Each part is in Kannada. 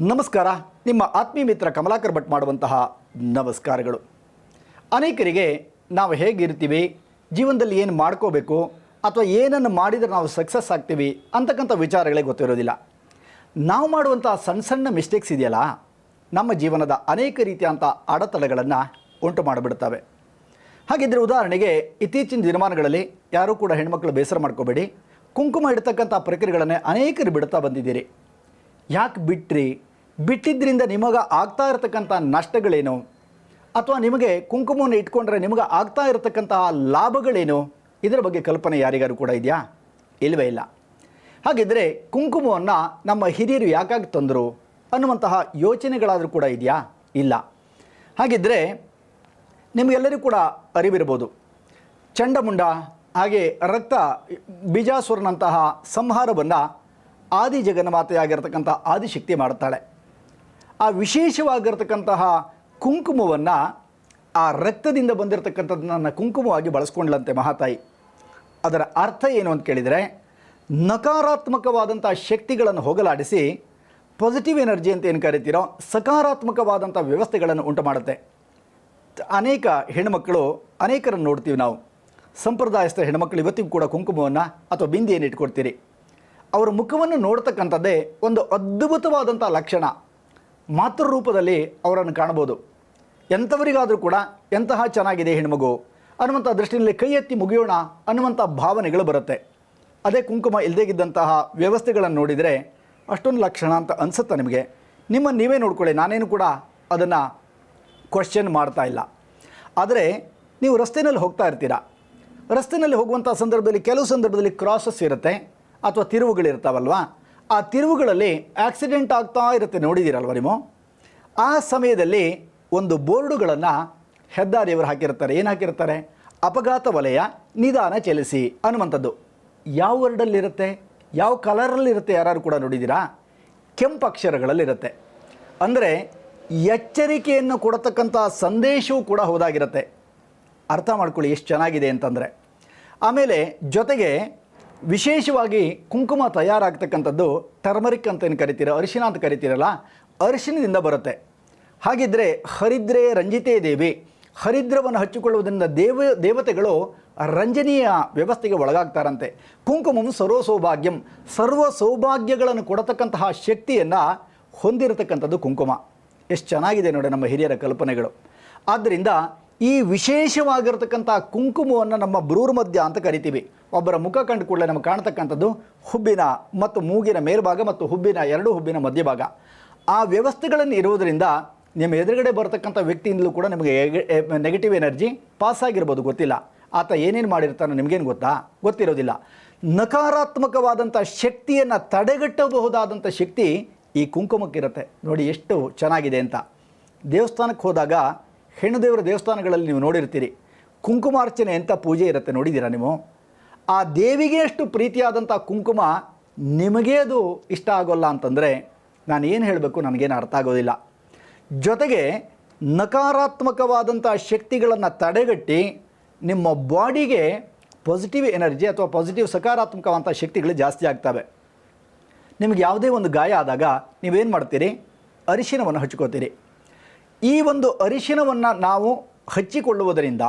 ನಮಸ್ಕಾರ. ನಿಮ್ಮ ಆತ್ಮೀಯ ಮಿತ್ರ ಕಮಲಾಕರ್ ಭಟ್ ಮಾಡುವಂತಹ ನಮಸ್ಕಾರಗಳು. ಅನೇಕರಿಗೆ ನಾವು ಹೇಗಿರ್ತೀವಿ, ಜೀವನದಲ್ಲಿ ಏನು ಮಾಡ್ಕೋಬೇಕು ಅಥವಾ ಏನನ್ನು ಮಾಡಿದರೆ ನಾವು ಸಕ್ಸಸ್ ಆಗ್ತೀವಿ ಅಂತಕ್ಕಂಥ ವಿಚಾರಗಳೇ ಗೊತ್ತಿರೋದಿಲ್ಲ. ನಾವು ಮಾಡುವಂಥ ಸಣ್ಣ ಸಣ್ಣ ಮಿಸ್ಟೇಕ್ಸ್ ಇದೆಯಲ್ಲ, ನಮ್ಮ ಜೀವನದ ಅನೇಕ ರೀತಿಯಂಥ ಅಡೆತಡೆಗಳನ್ನು ಉಂಟು ಮಾಡಿಬಿಡ್ತವೆ. ಹಾಗಿದ್ದರೆ ಉದಾಹರಣೆಗೆ ಇತ್ತೀಚಿನ ದಿನಮಾನಗಳಲ್ಲಿ ಯಾರೂ ಕೂಡ ಹೆಣ್ಮಕ್ಳು ಬೇಸರ ಮಾಡ್ಕೋಬೇಡಿ, ಕುಂಕುಮ ಇಡ್ತಕ್ಕಂಥ ಪ್ರಕ್ರಿಯೆಗಳನ್ನೇ ಅನೇಕರು ಬಿಡ್ತಾ ಬಂದಿದ್ದೀರಿ. ಯಾಕೆ ಬಿಟ್ಟಿದ್ದರಿಂದ ನಿಮಗೆ ಆಗ್ತಾ ಇರತಕ್ಕಂಥ ನಷ್ಟಗಳೇನು, ಅಥವಾ ನಿಮಗೆ ಕುಂಕುಮವನ್ನು ಇಟ್ಕೊಂಡ್ರೆ ನಿಮಗೆ ಆಗ್ತಾ ಇರತಕ್ಕಂತಹ ಲಾಭಗಳೇನು, ಇದರ ಬಗ್ಗೆ ಕಲ್ಪನೆ ಯಾರಿಗಾರು ಕೂಡ ಇದೆಯಾ? ಇಲ್ಲವೇ ಇಲ್ಲ. ಹಾಗಿದ್ದರೆ ಕುಂಕುಮವನ್ನು ನಮ್ಮ ಹಿರಿಯರು ಯಾಕಾಗಿ ತಂದರು ಅನ್ನುವಂತಹ ಯೋಚನೆಗಳಾದರೂ ಕೂಡ ಇದೆಯಾ? ಇಲ್ಲ. ಹಾಗಿದ್ದರೆ ನಿಮಗೆಲ್ಲರಿಗೂ ಕೂಡ ಅರಿವಿರ್ಬೋದು, ಚಂಡಮುಂಡ ಹಾಗೆ ರಕ್ತ ಬೀಜಾಸುರನಂತಹ ಸಂಹಾರವನ್ನು ಆದಿ ಜಗನ್ಮಾತೆಯಾಗಿರ್ತಕ್ಕಂಥ ಆದಿಶಕ್ತಿ ಮಾಡುತ್ತಾಳೆ. ಆ ವಿಶೇಷವಾಗಿರ್ತಕ್ಕಂತಹ ಕುಂಕುಮವನ್ನು, ಆ ರಕ್ತದಿಂದ ಬಂದಿರತಕ್ಕಂಥದ್ದನ್ನು ಕುಂಕುಮವಾಗಿ ಬಳಸ್ಕೊಂಡ್ಲಂತೆ ಮಹಾತಾಯಿ. ಅದರ ಅರ್ಥ ಏನು ಅಂತ ಕೇಳಿದರೆ, ನಕಾರಾತ್ಮಕವಾದಂಥ ಶಕ್ತಿಗಳನ್ನು ಹೋಗಲಾಡಿಸಿ ಪಾಸಿಟಿವ್ ಎನರ್ಜಿ ಅಂತ ಏನು ಕರಿತೀರೋ ಸಕಾರಾತ್ಮಕವಾದಂಥ ವ್ಯವಸ್ಥೆಗಳನ್ನು ಉಂಟು ಮಾಡುತ್ತೆ. ಅನೇಕ ಹೆಣ್ಮಕ್ಕಳು, ಅನೇಕರನ್ನು ನೋಡ್ತೀವಿ ನಾವು, ಸಂಪ್ರದಾಯಸ್ಥ ಹೆಣ್ಮಕ್ಳು ಇವತ್ತಿಗೂ ಕೂಡ ಕುಂಕುಮವನ್ನು ಅಥವಾ ಬಿಂದಿಯನ್ನು ಇಟ್ಕೊಡ್ತೀರಿ. ಅವರ ಮುಖವನ್ನು ನೋಡ್ತಕ್ಕಂಥದ್ದೇ ಒಂದು ಅದ್ಭುತವಾದಂಥ ಲಕ್ಷಣ. ಮಾತೃ ರೂಪದಲ್ಲಿ ಅವರನ್ನು ಕಾಣ್ಬೋದು. ಎಂಥವರಿಗಾದರೂ ಕೂಡ ಎಂತಹ ಚೆನ್ನಾಗಿದೆ ಹೆಣ್ಮಗು ಅನ್ನುವಂಥ ದೃಷ್ಟಿಯಲ್ಲಿ ಕೈ ಎತ್ತಿ ಮುಗಿಯೋಣ ಅನ್ನುವಂಥ ಭಾವನೆಗಳು ಬರುತ್ತೆ. ಅದೇ ಕುಂಕುಮ ಇಲ್ಲದೇಗಿದ್ದಂತಹ ವ್ಯವಸ್ಥೆಗಳನ್ನು ನೋಡಿದರೆ ಅಷ್ಟೊಂದು ಲಕ್ಷಣ ಅಂತ ಅನಿಸುತ್ತೆ ನಿಮಗೆ. ನಿಮ್ಮನ್ನು ನೀವೇ ನೋಡ್ಕೊಳ್ಳಿ, ನಾನೇನು ಕೂಡ ಅದನ್ನು ಕ್ವಶ್ಚನ್ ಮಾಡ್ತಾ ಇಲ್ಲ. ಆದರೆ ನೀವು ರಸ್ತೆಯಲ್ಲಿ ಹೋಗ್ತಾ ಇರ್ತೀರ. ರಸ್ತೆಯಲ್ಲಿ ಹೋಗುವಂಥ ಸಂದರ್ಭದಲ್ಲಿ ಕೆಲವು ಸಂದರ್ಭದಲ್ಲಿ ಕ್ರಾಸಸ್ ಇರುತ್ತೆ ಅಥವಾ ತಿರುವುಗಳಿರ್ತಾವಲ್ವ, ಆ ತಿರುವುಗಳಲ್ಲಿ ಆಕ್ಸಿಡೆಂಟ್ ಆಗ್ತಾ ಇರುತ್ತೆ, ನೋಡಿದ್ದೀರಲ್ವ ನೀವು. ಆ ಸಮಯದಲ್ಲಿ ಒಂದು ಬೋರ್ಡುಗಳನ್ನು ಹೆದ್ದಾರಿಯವರು ಹಾಕಿರ್ತಾರೆ. ಏನು ಹಾಕಿರ್ತಾರೆ? ಅಪಘಾತ ವಲಯ, ನಿಧಾನ ಚಲಿಸಿ ಅನ್ನುವಂಥದ್ದು. ಯಾವ ವರ್ಡಲ್ಲಿರುತ್ತೆ, ಯಾವ ಕಲರಲ್ಲಿರುತ್ತೆ ಯಾರು ಕೂಡ ನೋಡಿದ್ದೀರಾ? ಕೆಂಪು ಅಕ್ಷರಗಳಲ್ಲಿರುತ್ತೆ. ಅಂದರೆ ಎಚ್ಚರಿಕೆಯನ್ನು ಕೊಡತಕ್ಕಂಥ ಸಂದೇಶವೂ ಕೂಡ ಹೋದಾಗಿರುತ್ತೆ. ಅರ್ಥ ಮಾಡ್ಕೊಳ್ಳಿ ಎಷ್ಟು ಚೆನ್ನಾಗಿದೆ ಅಂತಂದರೆ. ಆಮೇಲೆ ಜೊತೆಗೆ ವಿಶೇಷವಾಗಿ ಕುಂಕುಮ ತಯಾರಾಗ್ತಕ್ಕಂಥದ್ದು ಟರ್ಮರಿಕ್ ಅಂತ ಏನು ಕರಿತೀರ, ಅರಿಶಿನ ಅಂತ ಕರಿತೀರಲ್ಲ, ಅರಿಶಿನದಿಂದ ಬರುತ್ತೆ. ಹಾಗಿದ್ದರೆ ಹರಿದ್ರೆ ರಂಜಿತೇ ದೇವಿ, ಹರಿದ್ರವನ್ನು ಹಚ್ಚಿಕೊಳ್ಳುವುದರಿಂದ ದೇವತೆಗಳು ರಂಜನೀಯ ವ್ಯವಸ್ಥೆಗೆ ಒಳಗಾಗ್ತಾರಂತೆ. ಕುಂಕುಮಂ ಸರ್ವ ಸೌಭಾಗ್ಯಂ, ಸರ್ವ ಸೌಭಾಗ್ಯಗಳನ್ನು ಕೊಡತಕ್ಕಂತಹ ಶಕ್ತಿಯನ್ನು ಹೊಂದಿರತಕ್ಕಂಥದ್ದು ಕುಂಕುಮ. ಎಷ್ಟು ಚೆನ್ನಾಗಿದೆ ನೋಡಿ ನಮ್ಮ ಹಿರಿಯರ ಕಲ್ಪನೆಗಳು. ಆದ್ದರಿಂದ ಈ ವಿಶೇಷವಾಗಿರ್ತಕ್ಕಂಥ ಕುಂಕುಮವನ್ನು ನಮ್ಮ ಬ್ರೂರ್ ಮಧ್ಯ ಅಂತ ಕರಿತೀವಿ. ಒಬ್ಬರ ಮುಖ ಕಂಡು ಕೂಡಲೇ ನಮಗೆ ಕಾಣ್ತಕ್ಕಂಥದ್ದು ಹುಬ್ಬಿನ ಮತ್ತು ಮೂಗಿನ ಮೇಲ್ಭಾಗ ಮತ್ತು ಎರಡು ಹುಬ್ಬಿನ ಮಧ್ಯಭಾಗ. ಆ ವ್ಯವಸ್ಥೆಗಳನ್ನು ಇರುವುದರಿಂದ ನಿಮ್ಮ ಎದುರುಗಡೆ ಬರತಕ್ಕಂಥ ವ್ಯಕ್ತಿಯಿಂದಲೂ ಕೂಡ ನಿಮಗೆ ನೆಗೆಟಿವ್ ಎನರ್ಜಿ ಪಾಸ್ ಆಗಿರ್ಬೋದು, ಗೊತ್ತಿಲ್ಲ. ಆತ ಏನೇನು ಮಾಡಿರ್ತಾನೋ ನಿಮಗೇನು ಗೊತ್ತಿರೋದಿಲ್ಲ. ನಕಾರಾತ್ಮಕವಾದಂಥ ಶಕ್ತಿಯನ್ನು ತಡೆಗಟ್ಟಬಹುದಾದಂಥ ಶಕ್ತಿ ಈ ಕುಂಕುಮಕ್ಕಿರುತ್ತೆ. ನೋಡಿ ಎಷ್ಟು ಚೆನ್ನಾಗಿದೆ ಅಂತ. ದೇವಸ್ಥಾನಕ್ಕೆ ಹೋದಾಗ, ಹೆಣ್ಣು ದೇವರ ದೇವಸ್ಥಾನಗಳಲ್ಲಿ ನೀವು ನೋಡಿರ್ತೀರಿ, ಕುಂಕುಮಾರ್ಚನೆ ಅಂತ ಪೂಜೆ ಇರುತ್ತೆ, ನೋಡಿದ್ದೀರಾ ನೀವು? ಆ ದೇವಿಗೆ ಅಷ್ಟು ಪ್ರೀತಿಯಾದಂಥ ಕುಂಕುಮ ನಿಮಗೇ ಅದು ಇಷ್ಟ ಆಗೋಲ್ಲ ಅಂತಂದರೆ ನಾನು ಏನು ಹೇಳಬೇಕು, ನನಗೇನು ಅರ್ಥ ಆಗೋದಿಲ್ಲ. ಜೊತೆಗೆ ನಕಾರಾತ್ಮಕವಾದಂಥ ಶಕ್ತಿಗಳನ್ನು ತಡೆಗಟ್ಟಿ ನಿಮ್ಮ ಬಾಡಿಗೆ ಪಾಸಿಟಿವ್ ಎನರ್ಜಿ ಅಥವಾ ಪಾಸಿಟಿವ್ ಸಕಾರಾತ್ಮಕವಾದಂಥ ಶಕ್ತಿಗಳು ಜಾಸ್ತಿ ಆಗ್ತವೆ. ನಿಮಗೆ ಯಾವುದೇ ಒಂದು ಗಾಯ ಆದಾಗ ನೀವೇನು ಮಾಡ್ತೀರಿ? ಅರಿಶಿನವನ್ನು ಹಚ್ಕೋತೀರಿ. ಈ ಒಂದು ಅರಿಶಿನವನ್ನು ನಾವು ಹಚ್ಚಿಕೊಳ್ಳುವುದರಿಂದ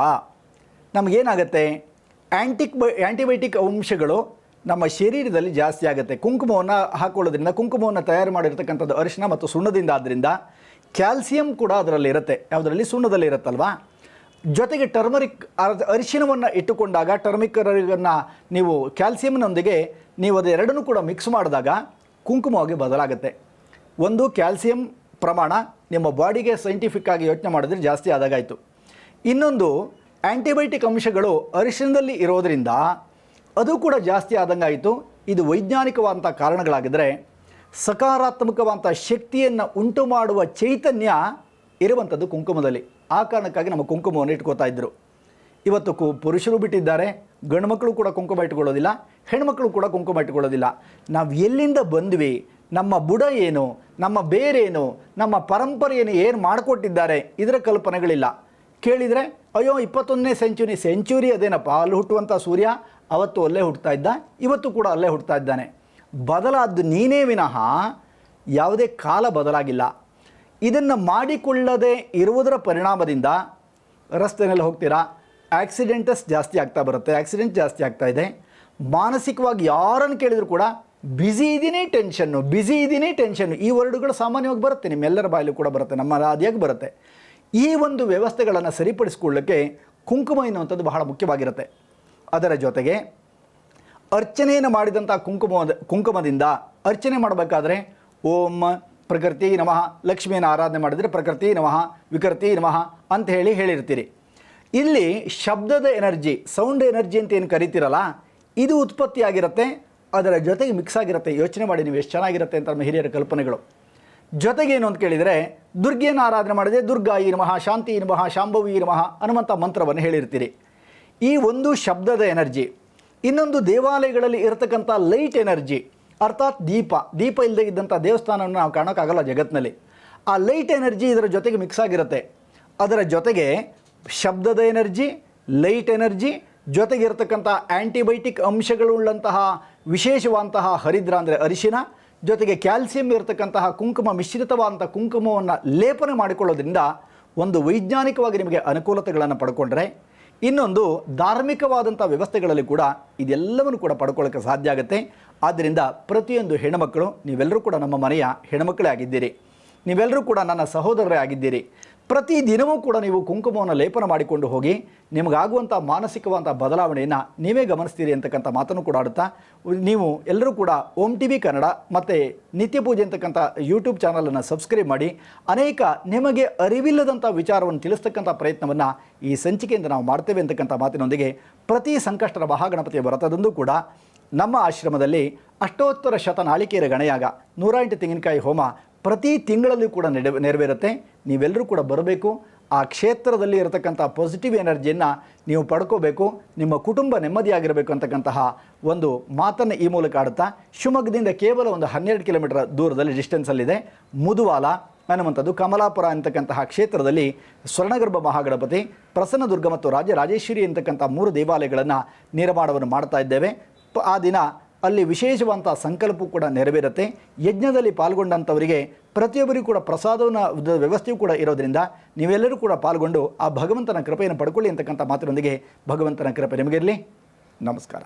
ನಮಗೇನಾಗುತ್ತೆ? ಆ್ಯಂಟಿಬಯೋಟಿಕ್ ಅಂಶಗಳು ನಮ್ಮ ಶರೀರದಲ್ಲಿ ಜಾಸ್ತಿ ಆಗುತ್ತೆ. ಕುಂಕುಮವನ್ನು ಹಾಕೊಳ್ಳೋದ್ರಿಂದ, ಕುಂಕುಮವನ್ನು ತಯಾರು ಮಾಡಿರ್ತಕ್ಕಂಥದ್ದು ಅರಿಶಿನ ಮತ್ತು ಸುಣ್ಣದಿಂದ, ಆದ್ದರಿಂದ ಕ್ಯಾಲ್ಸಿಯಂ ಕೂಡ ಅದರಲ್ಲಿ ಇರುತ್ತೆ. ಯಾವುದರಲ್ಲಿ? ಸುಣ್ಣದಲ್ಲಿ ಇರುತ್ತಲ್ವಾ. ಜೊತೆಗೆ ಟರ್ಮರಿಕ್, ಅರಿಶಿನವನ್ನು ಇಟ್ಟುಕೊಂಡಾಗ ಟರ್ಮರಿಕನ್ನು ನೀವು ಕ್ಯಾಲ್ಸಿಯಂನೊಂದಿಗೆ ನೀವು ಅದು ಎರಡನ್ನೂ ಕೂಡ ಮಿಕ್ಸ್ ಮಾಡಿದಾಗ ಕುಂಕುಮವಾಗಿ ಬದಲಾಗುತ್ತೆ. ಒಂದು, ಕ್ಯಾಲ್ಸಿಯಂ ಪ್ರಮಾಣ ನಿಮ್ಮ ಬಾಡಿಗೆ ಸೈಂಟಿಫಿಕ್ ಆಗಿ ಯೋಚನೆ ಮಾಡಿದ್ರೆ ಜಾಸ್ತಿ ಆದಾಗಾಯಿತು. ಇನ್ನೊಂದು, ಆ್ಯಂಟಿಬಯೋಟಿಕ್ ಅಂಶಗಳು ಅರಿಶಿನದಲ್ಲಿ ಇರೋದರಿಂದ ಅದು ಕೂಡ ಜಾಸ್ತಿ ಆದಂಗಾಯಿತು. ಇದು ವೈಜ್ಞಾನಿಕವಾದಂಥ ಕಾರಣಗಳಾಗಿದ್ದರೆ ಸಕಾರಾತ್ಮಕವಾದಂಥ ಶಕ್ತಿಯನ್ನು ಉಂಟು ಮಾಡುವ ಚೈತನ್ಯ ಇರುವಂಥದ್ದು ಕುಂಕುಮದಲ್ಲಿ. ಆ ಕಾರಣಕ್ಕಾಗಿ ನಮ್ಮ ಕುಂಕುಮವನ್ನು ಇಟ್ಕೋತಾ ಇದ್ದರು. ಇವತ್ತು ಪುರುಷರು ಬಿಟ್ಟಿದ್ದಾರೆ, ಗಂಡು ಮಕ್ಕಳು ಕೂಡ ಕುಂಕುಮ ಇಟ್ಕೊಳ್ಳೋದಿಲ್ಲ, ಹೆಣ್ಮಕ್ಳು ಕೂಡ ಕುಂಕುಮ ಇಟ್ಕೊಳ್ಳೋದಿಲ್ಲ. ನಾವು ಎಲ್ಲಿಂದ ಬಂದ್ವಿ, ನಮ್ಮ ಬುಡ ಏನು, ನಮ್ಮ ಬೇರೇನು, ನಮ್ಮ ಪರಂಪರೆ ಏನು ಮಾಡಿಕೊಟ್ಟಿದ್ದಾರೆ, ಇದರ ಕಲ್ಪನೆಗಳಿಲ್ಲ. ಕೇಳಿದರೆ ಅಯ್ಯೋ 21ನೇ ಸೆಂಚುರಿ ಅದೇನಪ್ಪ, ಅಲ್ಲಿ ಹುಟ್ಟುವಂಥ ಸೂರ್ಯ ಅವತ್ತು ಅಲ್ಲೇ ಹುಟ್ಟುತ್ತಾ ಇದ್ದ, ಇವತ್ತು ಕೂಡ ಅಲ್ಲೇ ಹುಟ್ಟುತ್ತಾ ಇದ್ದಾನೆ. ಬದಲಾದ್ದು ನೀನೇ ವಿನಃ ಯಾವುದೇ ಕಾಲ ಬದಲಾಗಿಲ್ಲ. ಇದನ್ನು ಮಾಡಿಕೊಳ್ಳದೆ ಇರುವುದರ ಪರಿಣಾಮದಿಂದ ರಸ್ತೆಯಲ್ಲಿ ಹೋಗ್ತೀರಾ, ಆಕ್ಸಿಡೆಂಟಸ್ ಜಾಸ್ತಿ ಆಗ್ತಾ ಬರುತ್ತೆ, ಆಕ್ಸಿಡೆಂಟ್ ಜಾಸ್ತಿ ಆಗ್ತಾ ಇದೆ. ಮಾನಸಿಕವಾಗಿ ಯಾರನ್ನು ಕೇಳಿದರೂ ಕೂಡ ಬ್ಯುಸಿ ಇದ್ದೀನಿ ಟೆನ್ಷನ್ನು ಈ ವರ್ಡ್ಗಳು ಸಾಮಾನ್ಯವಾಗಿ ಬರುತ್ತೆ, ನಿಮ್ಮೆಲ್ಲರ ಬಾಯಲ್ಲೂ ಕೂಡ ಬರುತ್ತೆ, ನಮ್ಮ ಆದಿಯಾಗಿ ಬರುತ್ತೆ. ಈ ಒಂದು ವ್ಯವಸ್ಥೆಗಳನ್ನು ಸರಿಪಡಿಸಿಕೊಳ್ಳಕ್ಕೆ ಕುಂಕುಮ ಎನ್ನುವಂಥದ್ದು ಬಹಳ ಮುಖ್ಯವಾಗಿರುತ್ತೆ. ಅದರ ಜೊತೆಗೆ ಅರ್ಚನೆಯನ್ನು ಮಾಡಿದಂಥ ಕುಂಕುಮದಿಂದ ಅರ್ಚನೆ ಮಾಡಬೇಕಾದ್ರೆ ಓಂ ಪ್ರಕೃತಿ ನಮಃ, ಲಕ್ಷ್ಮಿಯನ್ನು ಆರಾಧನೆ ಮಾಡಿದರೆ ಪ್ರಕೃತಿ ನಮಃ ವಿಕೃತಿ ನಮಃ ಅಂತ ಹೇಳಿರ್ತೀರಿ. ಇಲ್ಲಿ ಶಬ್ದದ ಎನರ್ಜಿ, ಸೌಂಡ್ ಎನರ್ಜಿ ಅಂತ ಏನು ಕರಿತೀರಲ್ಲ, ಇದು ಉತ್ಪತ್ತಿಯಾಗಿರುತ್ತೆ, ಅದರ ಜೊತೆಗೆ ಮಿಕ್ಸ್ ಆಗಿರುತ್ತೆ. ಯೋಚನೆ ಮಾಡಿ ನೀವು ಎಷ್ಟು ಚೆನ್ನಾಗಿರುತ್ತೆ ಅಂತ ನಮ್ಮ ಹಿರಿಯರ ಕಲ್ಪನೆಗಳು. ಜೊತೆಗೆ ಏನು ಅಂತ ಕೇಳಿದರೆ, ದುರ್ಗೆಯನ್ನು ಆರಾಧನೆ ಮಾಡಿದರೆ ದುರ್ಗಾಯಿ ನಮಃ, ಶಾಂತಿ ನಮಃ, ಶಾಂಭವಿ ನಮಃ ಅನ್ನುವಂಥ ಮಂತ್ರವನ್ನು ಹೇಳಿರ್ತೀರಿ. ಈ ಒಂದು ಶಬ್ದದ ಎನರ್ಜಿ. ಇನ್ನೊಂದು ದೇವಾಲಯಗಳಲ್ಲಿ ಇರತಕ್ಕಂಥ ಲೈಟ್ ಎನರ್ಜಿ, ಅರ್ಥಾತ್ ದೀಪ ಇಲ್ಲದೆ ಇದ್ದಂಥ ದೇವಸ್ಥಾನವನ್ನು ನಾವು ಕಾಣೋಕ್ಕಾಗಲ್ಲ ಜಗತ್ತಿನಲ್ಲಿ. ಆ ಲೈಟ್ ಎನರ್ಜಿ ಇದರ ಜೊತೆಗೆ ಮಿಕ್ಸ್ ಆಗಿರುತ್ತೆ. ಅದರ ಜೊತೆಗೆ ಶಬ್ದದ ಎನರ್ಜಿ, ಲೈಟ್ ಎನರ್ಜಿ, ಜೊತೆಗೆ ಇರತಕ್ಕಂಥ ಆ್ಯಂಟಿಬಯೋಟಿಕ್ ಅಂಶಗಳುಳ್ಳಂತಹ ವಿಶೇಷವಾದಂತಹ ಹರಿದ್ರ ಅಂದರೆ ಅರಿಶಿನ, ಜೊತೆಗೆ ಕ್ಯಾಲ್ಸಿಯಂ ಇರತಕ್ಕಂತಹ ಕುಂಕುಮ ಮಿಶ್ರಿತವಾದಂಥ ಕುಂಕುಮವನ್ನು ಲೇಪನ ಮಾಡಿಕೊಳ್ಳೋದ್ರಿಂದ ಒಂದು ವೈಜ್ಞಾನಿಕವಾಗಿ ನಿಮಗೆ ಅನುಕೂಲತೆಗಳನ್ನು ಪಡ್ಕೊಂಡ್ರೆ, ಇನ್ನೊಂದು ಧಾರ್ಮಿಕವಾದಂಥ ವ್ಯವಸ್ಥೆಗಳಲ್ಲಿ ಕೂಡ ಇದೆಲ್ಲವನ್ನು ಕೂಡ ಪಡ್ಕೊಳ್ಳೋಕ್ಕೆ ಸಾಧ್ಯ ಆಗುತ್ತೆ. ಆದ್ದರಿಂದ ಪ್ರತಿಯೊಂದು ಹೆಣ್ಣುಮಕ್ಕಳು, ನೀವೆಲ್ಲರೂ ಕೂಡ ನಮ್ಮ ಮನೆಯ ಹೆಣ್ಣುಮಕ್ಕಳೇ ಆಗಿದ್ದೀರಿ, ನೀವೆಲ್ಲರೂ ಕೂಡ ನನ್ನ ಸಹೋದರರೇ ಆಗಿದ್ದೀರಿ. ಪ್ರತಿದಿನವೂ ಕೂಡ ನೀವು ಕುಂಕುಮವನ್ನು ಲೇಪನ ಮಾಡಿಕೊಂಡು ಹೋಗಿ ನಿಮಗಾಗುವಂಥ ಮಾನಸಿಕವಾದಂಥ ಬದಲಾವಣೆಯನ್ನು ನೀವೇ ಗಮನಿಸ್ತೀರಿ ಅಂತಕ್ಕಂಥ ಮಾತನ್ನು ಕೂಡ ಆಡುತ್ತಾ, ನೀವು ಎಲ್ಲರೂ ಕೂಡ ಓಂ ಟಿವಿ ಕನ್ನಡ ಮತ್ತು ನಿತ್ಯ ಪೂಜೆ ಅಂತಕ್ಕಂಥ ಯೂಟ್ಯೂಬ್ ಚಾನಲನ್ನು ಸಬ್ಸ್ಕ್ರೈಬ್ ಮಾಡಿ ಅನೇಕ ನಿಮಗೆ ಅರಿವಿಲ್ಲದಂಥ ವಿಚಾರವನ್ನು ತಿಳಿಸ್ತಕ್ಕಂಥ ಪ್ರಯತ್ನವನ್ನು ಈ ಸಂಚಿಕೆಯಿಂದ ನಾವು ಮಾಡ್ತೇವೆ ಅಂತಕ್ಕಂಥ ಮಾತಿನೊಂದಿಗೆ, ಪ್ರತಿ ಸಂಕಷ್ಟರ ಮಹಾಗಣಪತಿಯ ವ್ರತದಂದು ಕೂಡ ನಮ್ಮ ಆಶ್ರಮದಲ್ಲಿ ಅಷ್ಟೋತ್ತರ ಶತ ನಾಳಿಕೇರ ಗಣಯಾಗ 108 ತೆಂಗಿನಕಾಯಿ ಹೋಮ ಪ್ರತಿ ತಿಂಗಳಲ್ಲೂ ಕೂಡ ನೆರವೇರುತ್ತೆ. ನೀವೆಲ್ಲರೂ ಕೂಡ ಬರಬೇಕು. ಆ ಕ್ಷೇತ್ರದಲ್ಲಿ ಇರತಕ್ಕಂಥ ಪಾಸಿಟಿವ್ ಎನರ್ಜಿಯನ್ನು ನೀವು ಪಡ್ಕೋಬೇಕು, ನಿಮ್ಮ ಕುಟುಂಬ ನೆಮ್ಮದಿಯಾಗಿರಬೇಕು ಅಂತಕ್ಕಂತಹ ಒಂದು ಮಾತನ್ನು ಈ ಮೂಲಕ ಆಡುತ್ತಾ, ಶಿವಮೊಗ್ಗದಿಂದ ಕೇವಲ ಒಂದು 12 ಕಿಲೋಮೀಟರ್ ದೂರದಲ್ಲಿ ಡಿಸ್ಟೆನ್ಸಲ್ಲಿದೆ ಮುದುವಾಲ ಅನ್ನುವಂಥದ್ದು, ಕಮಲಾಪುರ ಅಂತಕ್ಕಂತಹ ಕ್ಷೇತ್ರದಲ್ಲಿ ಸ್ವರ್ಣಗರ್ಭ ಮಹಾಗಣಪತಿ, ಪ್ರಸನ್ನದುರ್ಗ ಮತ್ತು ರಾಜರಾಜೇಶ್ವರಿ ಅಂತಕ್ಕಂಥ 3 ದೇವಾಲಯಗಳನ್ನು ನಿರ್ಮಾಣವನ್ನು ಮಾಡ್ತಾ ಇದ್ದೇವೆ. ಆ ದಿನ ಅಲ್ಲಿ ವಿಶೇಷವಾದಂಥ ಸಂಕಲ್ಪವೂ ಕೂಡ ನೆರವೇರುತ್ತೆ. ಯಜ್ಞದಲ್ಲಿ ಪಾಲ್ಗೊಂಡಂಥವರಿಗೆ ಪ್ರತಿಯೊಬ್ಬರಿಗೂ ಕೂಡ ಪ್ರಸಾದವನ್ನು ವ್ಯವಸ್ಥೆಯೂ ಕೂಡ ಇರೋದರಿಂದ ನೀವೆಲ್ಲರೂ ಕೂಡ ಪಾಲ್ಗೊಂಡು ಆ ಭಗವಂತನ ಕೃಪೆಯನ್ನು ಪಡ್ಕೊಳ್ಳಿ ಅಂತಕ್ಕಂಥ ಮಾತಿನೊಂದಿಗೆ ಭಗವಂತನ ಕೃಪೆ ನಿಮಗಿರಲಿ. ನಮಸ್ಕಾರ.